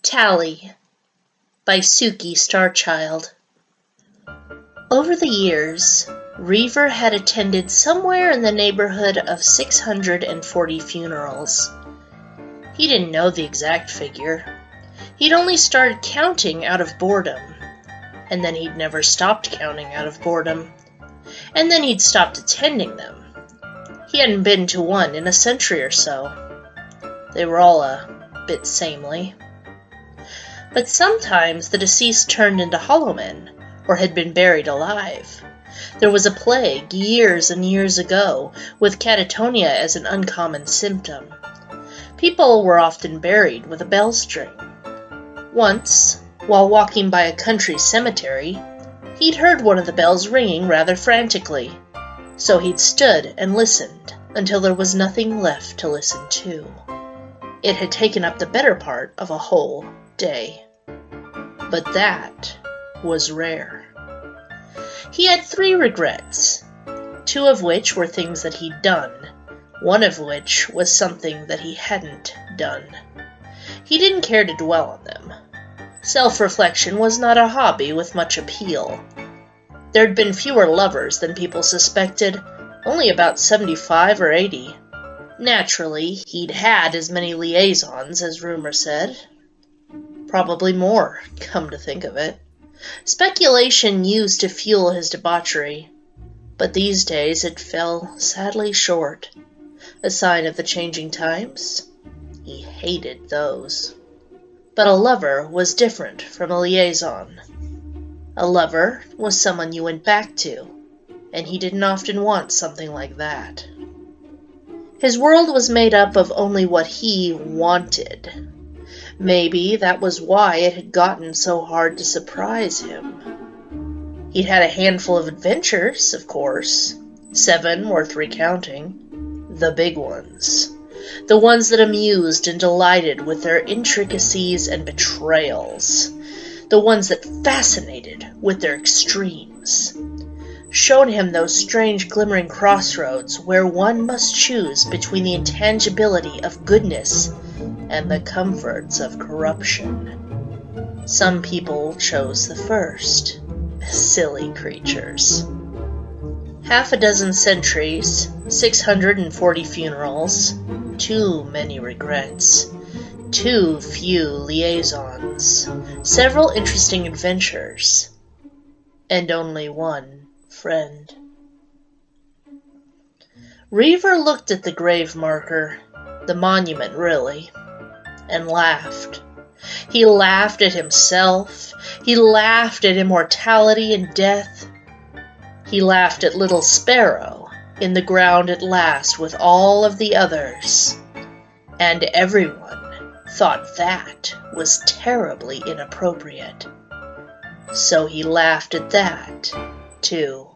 Tally by Suki Starchild. Over the years, Reaver had attended somewhere in the neighborhood of 640 funerals. He didn't know the exact figure. He'd only started counting out of boredom, and then he'd never stopped counting out of boredom, and then he'd stopped attending them. He hadn't been to one in a century or so. They were all a bit samely. But sometimes the deceased turned into hollow men, or had been buried alive. There was a plague years and years ago, with catatonia as an uncommon symptom. People were often buried with a bell string. Once, while walking by a country cemetery, he'd heard one of the bells ringing rather frantically, so he'd stood and listened until there was nothing left to listen to. It had taken up the better part of a whole day. But that was rare. He had 3 regrets, 2 of which were things that he'd done, one of which was something that he hadn't done. He didn't care to dwell on them. Self-reflection was not a hobby with much appeal. There'd been fewer lovers than people suspected, only about 75 or 80. Naturally, he'd had as many liaisons as rumor said. Probably more, come to think of it. Speculation used to fuel his debauchery, but these days it fell sadly short. A sign of the changing times? He hated those. But a lover was different from a liaison. A lover was someone you went back to, and he didn't often want something like that. His world was made up of only what he wanted. Maybe that was why it had gotten so hard to surprise him. He'd had a handful of adventures, of course, 7 or 3 counting, the big ones, the ones that amused and delighted with their intricacies and betrayals, the ones that fascinated with their extremes, showed him those strange glimmering crossroads where one must choose between the intangibility of goodness and the comforts of corruption. Some people chose the first. Silly creatures. 6 centuries, 640 funerals, too many regrets, too few liaisons, several interesting adventures, and only one friend. Reaver looked at the grave marker, the monument really, and laughed. He laughed at himself. He laughed at immortality and death. He laughed at little Sparrow in the ground at last with all of the others. And everyone thought that was terribly inappropriate. So he laughed at that, too.